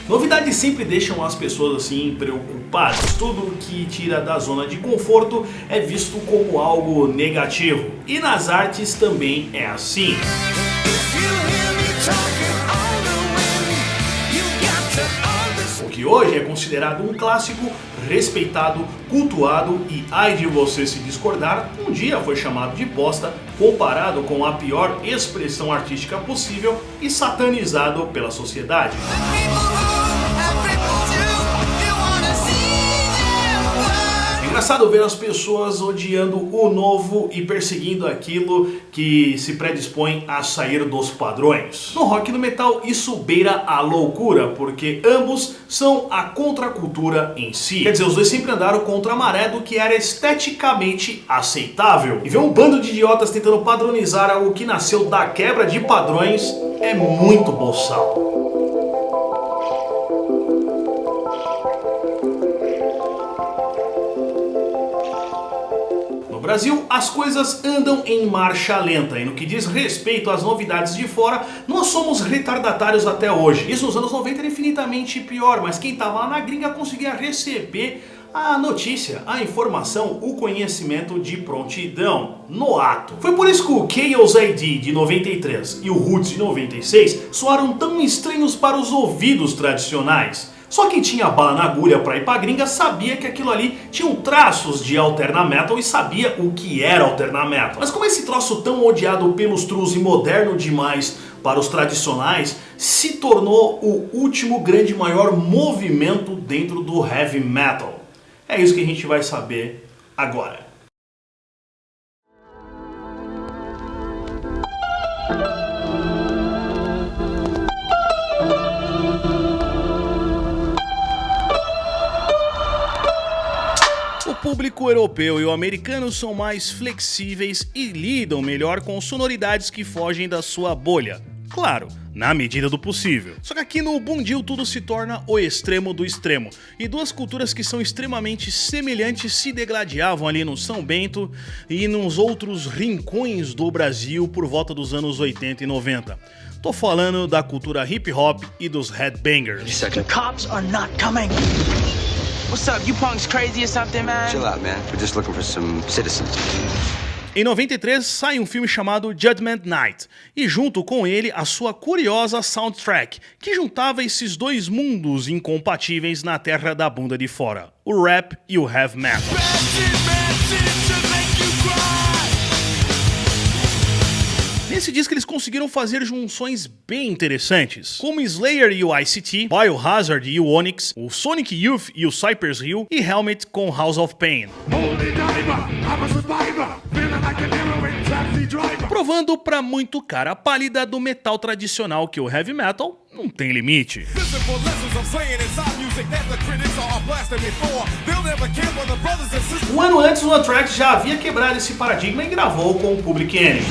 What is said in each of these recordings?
Novidades sempre deixam as pessoas assim preocupadas. Tudo que tira da zona de conforto é visto como algo negativo. E nas artes também é assim. O que hoje é considerado um clássico, respeitado, cultuado e, ai de você se discordar, um dia foi chamado de bosta, comparado com a pior expressão artística possível e satanizado pela sociedade. Engraçado ver as pessoas odiando o novo e perseguindo aquilo que se predispõe a sair dos padrões. No rock e no metal isso beira a loucura, porque ambos são a contracultura em si. Quer dizer, os dois sempre andaram contra a maré do que era esteticamente aceitável. E ver um bando de idiotas tentando padronizar algo que nasceu da quebra de padrões é muito boçal. No Brasil, as coisas andam em marcha lenta e no que diz respeito às novidades de fora, nós somos retardatários até hoje. Isso nos anos 90 era infinitamente pior, mas quem estava lá na gringa conseguia receber a notícia, a informação, o conhecimento de prontidão, no ato. Foi por isso que o Chaos ID de 93 e o Roots de 96 soaram tão estranhos para os ouvidos tradicionais. Só quem tinha bala na agulha pra ir pra gringa sabia que aquilo ali tinha traços de alterna metal e sabia o que era alterna metal. Mas como esse troço tão odiado pelos trus e moderno demais para os tradicionais se tornou o último grande maior movimento dentro do heavy metal? É isso que a gente vai saber agora. O público europeu e o americano são mais flexíveis e lidam melhor com sonoridades que fogem da sua bolha. Claro, na medida do possível. Só que aqui no Bundil tudo se torna o extremo do extremo. E duas culturas que são extremamente semelhantes se degladiavam ali no São Bento e nos outros rincões do Brasil por volta dos anos 80 e 90. Tô falando da cultura hip hop e dos headbangers. The cops are not coming. What's up? You punks crazy or something, man? Chill out, man. We're just looking for some citizens. Em 93 sai um filme chamado Judgment Night, e junto com ele a sua curiosa soundtrack, que juntava esses dois mundos incompatíveis na terra da bunda de fora, o rap e o heavy metal. Nesse disco eles conseguiram fazer junções bem interessantes, como Slayer e o ICT, Biohazard e o Onyx, o Sonic Youth e o Cypress Hill e Helmet com House of Pain. Provando pra muito cara pálida do metal tradicional que o heavy metal não tem limite. Um ano antes, o Anthrax já havia quebrado esse paradigma e gravou com o Public Enemy.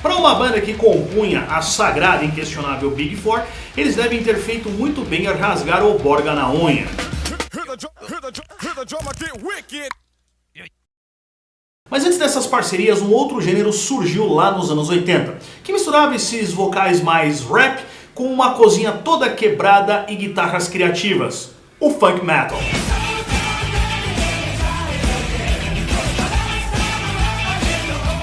Para uma banda que compunha a sagrada e inquestionável Big Four, eles devem ter feito muito bem a rasgar o borga na unha. Mas antes dessas parcerias, um outro gênero surgiu lá nos anos 80, que misturava esses vocais mais rap com uma cozinha toda quebrada e guitarras criativas, o funk metal.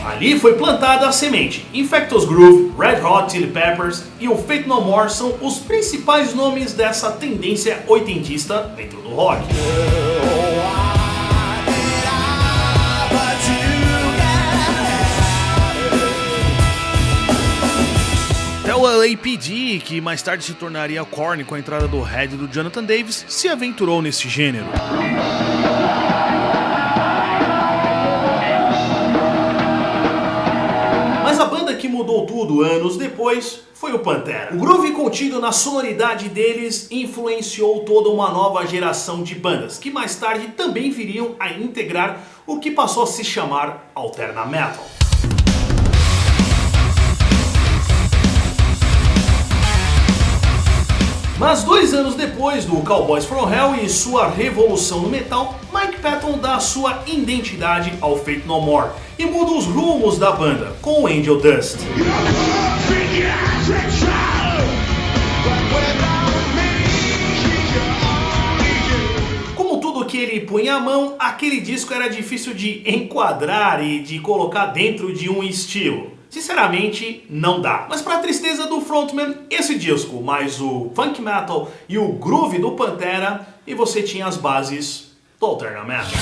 Ali foi plantada a semente. Infectus Groove, Red Hot Chili Peppers e o Faith No More são os principais nomes dessa tendência oitentista dentro do rock. Até o LAPD, que mais tarde se tornaria Korn com a entrada do Head do Jonathan Davis, se aventurou nesse gênero. Mas a banda que mudou tudo anos depois foi o Pantera. O groove contido na sonoridade deles influenciou toda uma nova geração de bandas, que mais tarde também viriam a integrar o que passou a se chamar Alterna Metal. Mas 2 anos depois do Cowboys from Hell e sua revolução no metal, Mike Patton dá sua identidade ao Faith No More e muda os rumos da banda com o Angel Dust. Como tudo que ele punha a mão, aquele disco era difícil de enquadrar e de colocar dentro de um estilo. Sinceramente, não dá. Mas para tristeza do frontman, esse disco, mais o funk metal e o groove do Pantera, e você tinha as bases do Alterna Metal.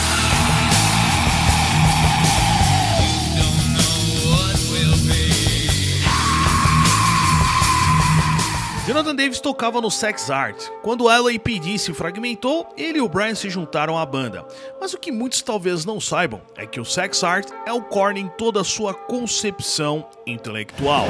Jonathan Davis tocava no Sex Art. Quando o LAPD se fragmentou, ele e o Brian se juntaram à banda. Mas o que muitos talvez não saibam é que o Sex Art é o Korn em toda a sua concepção intelectual.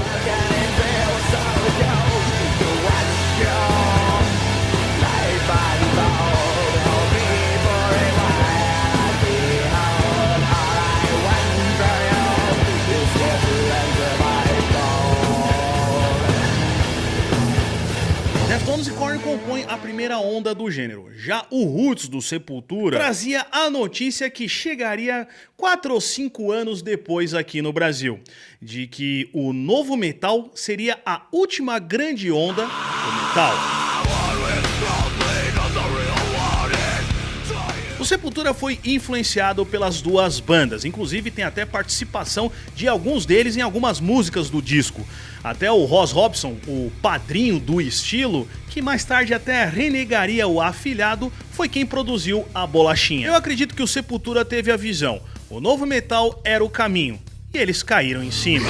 Deftones e Korn compõem a primeira onda do gênero. Já o Roots do Sepultura trazia a notícia que chegaria 4 ou 5 anos depois aqui no Brasil, de que o novo metal seria a última grande onda do metal. O Sepultura foi influenciado pelas duas bandas, inclusive tem até participação de alguns deles em algumas músicas do disco. Até o Ross Robson, o padrinho do estilo, que mais tarde até renegaria o afilhado, foi quem produziu a bolachinha. Eu acredito que o Sepultura teve a visão, o novo metal era o caminho, e eles caíram em cima.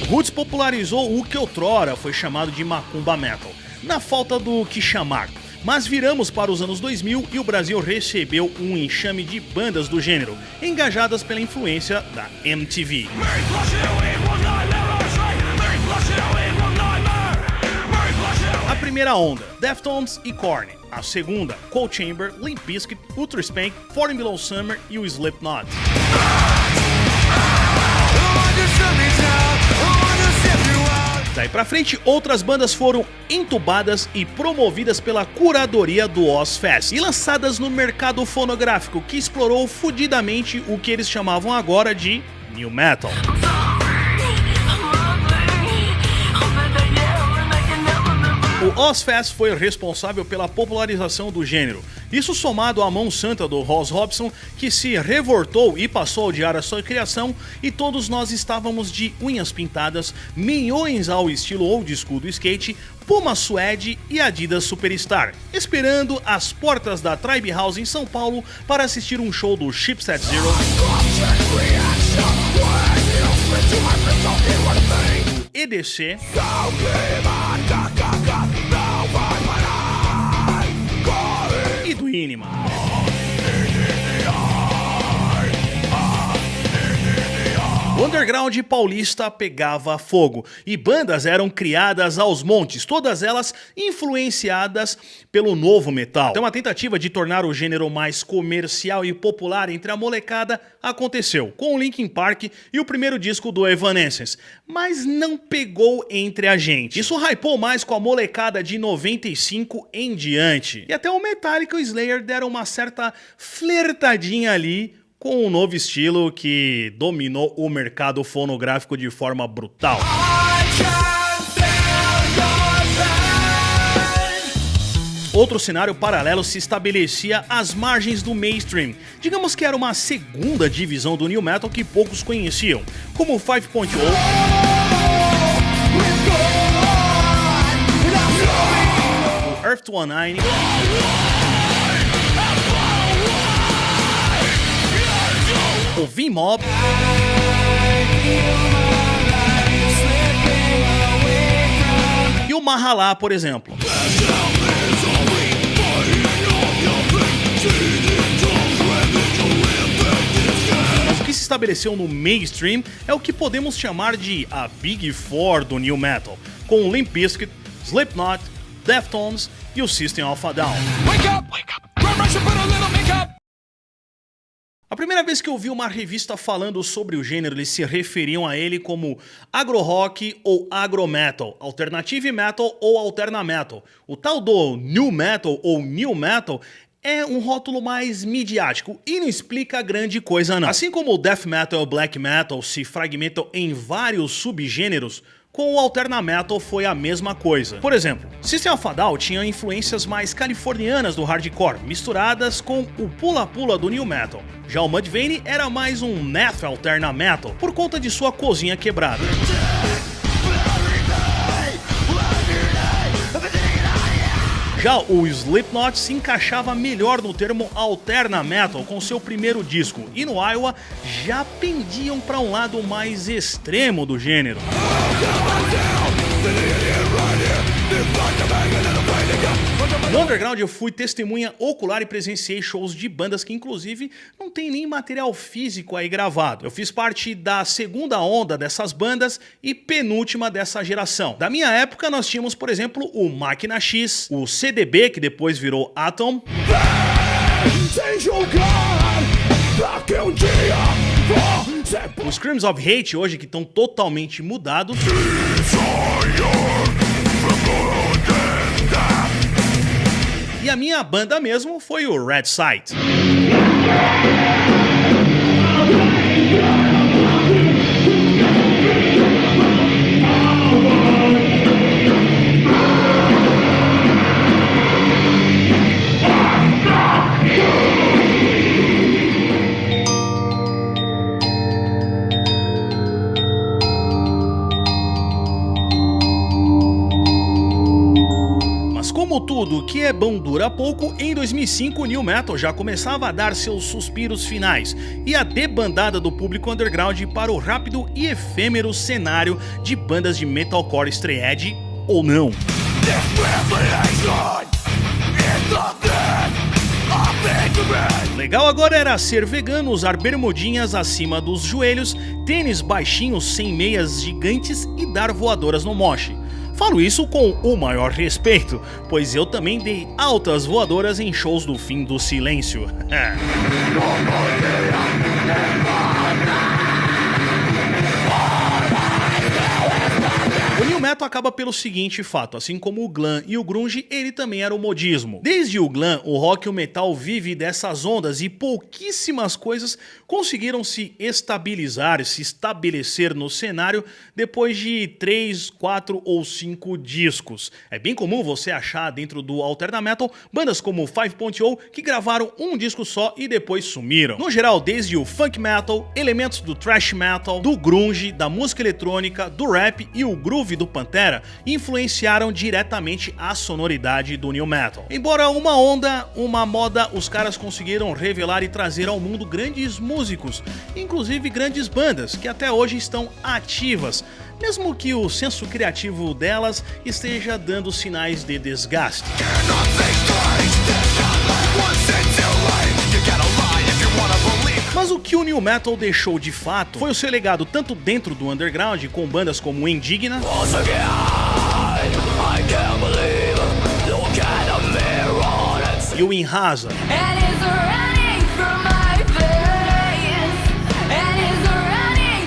Roots popularizou o que outrora foi chamado de macumba metal, na falta do que chamar. Mas viramos para os anos 2000 e o Brasil recebeu um enxame de bandas do gênero, engajadas pela influência da MTV. A primeira onda, Deftones e Korn. A segunda, Cold Chamber, Limp Bizkit, Ultra Spank, 40 Below Summer e o Slipknot. Daí pra frente, outras bandas foram entubadas e promovidas pela curadoria do Ozzfest e lançadas no mercado fonográfico, que explorou fudidamente o que eles chamavam agora de New Metal. O Ozzfest foi responsável pela popularização do gênero. Isso somado à mão santa do Ross Robson, que se revoltou e passou a odiar a sua criação, e todos nós estávamos de unhas pintadas, meiões ao estilo old school do skate, Puma Suede e Adidas Superstar, esperando as portas da Tribe House em São Paulo para assistir um show do Chipset Zero, do EDC e do Inima. O underground paulista pegava fogo e bandas eram criadas aos montes, todas elas influenciadas pelo novo metal. Então a tentativa de tornar o gênero mais comercial e popular entre a molecada aconteceu com o Linkin Park e o primeiro disco do Evanescence, mas não pegou entre a gente. Isso hypou mais com a molecada de 95 em diante. E até o Metallica e o Slayer deram uma certa flertadinha ali com um novo estilo que dominou o mercado fonográfico de forma brutal. Outro cenário paralelo se estabelecia às margens do mainstream. Digamos que era uma segunda divisão do New Metal que poucos conheciam, como o 5.0, o Earth 219, o V-Mob e o Mahalá, por exemplo. Mas o que se estabeleceu no mainstream é o que podemos chamar de a Big Four do New Metal, com Limp Bizkit, Slipknot, Deftones e o System of a Down. primeira vez que eu vi uma revista falando sobre o gênero, eles se referiam a ele como agro-rock ou agro-metal, alternative metal ou alterna metal. O tal do new metal ou new metal é um rótulo mais midiático e não explica grande coisa não. Assim como o death metal e o black metal se fragmentam em vários subgêneros, com o alterna metal foi a mesma coisa. Por exemplo, System of a Down tinha influências mais californianas do hardcore, misturadas com o pula-pula do new metal. Já o Mudvayne era mais um math alterna metal, por conta de sua cozinha quebrada. Já o Slipknot se encaixava melhor no termo alterna metal com seu primeiro disco, e no Iowa já pendiam para um lado mais extremo do gênero. No underground eu fui testemunha ocular e presenciei shows de bandas que inclusive não tem nem material físico aí gravado. Eu fiz parte da segunda onda dessas bandas e penúltima dessa geração. Da minha época nós tínhamos, por exemplo, o Máquina X, o CDB, que depois virou Atom, os Screams of Hate hoje que estão totalmente mudados, e a minha banda mesmo foi o Red Sight. Como tudo que é bom dura pouco, em 2005 o New Metal já começava a dar seus suspiros finais e a debandada do público underground para o rápido e efêmero cenário de bandas de metalcore stray edge ou não. Legal agora era ser vegano, usar bermudinhas acima dos joelhos, tênis baixinhos sem meias gigantes e dar voadoras no moche. Falo isso com o maior respeito, pois eu também dei altas voadoras em shows do fim do silêncio. O New Metal acaba pelo seguinte fato: assim como o glam e o grunge, ele também era o modismo. Desde o glam, o rock e o metal vive dessas ondas e pouquíssimas coisas conseguiram se estabilizar, se estabelecer no cenário depois de 3, 4 ou 5 discos. É bem comum você achar dentro do alterna metal bandas como 5.0 que gravaram um disco só e depois sumiram. No geral, desde o funk metal, elementos do thrash metal, do grunge, da música eletrônica, do rap e o groove do Pantera influenciaram diretamente a sonoridade do new metal. Embora uma onda, uma moda, os caras conseguiram revelar e trazer ao mundo grandes músicos, inclusive grandes bandas que até hoje estão ativas, mesmo que o senso criativo delas esteja dando sinais de desgaste. Mas o que o New Metal deixou de fato foi o seu legado tanto dentro do underground, com bandas como Indigna, e o Inhasa,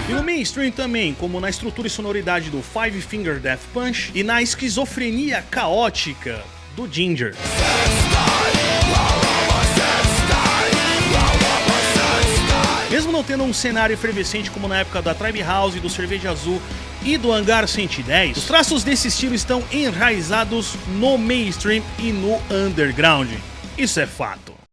e no mainstream também, como na estrutura e sonoridade do Five Finger Death Punch e na esquizofrenia caótica do Ginger. Mesmo não tendo um cenário efervescente como na época da Tribe House, do Cerveja Azul e do Hangar 110, os traços desse estilo estão enraizados no mainstream e no underground. Isso é fato.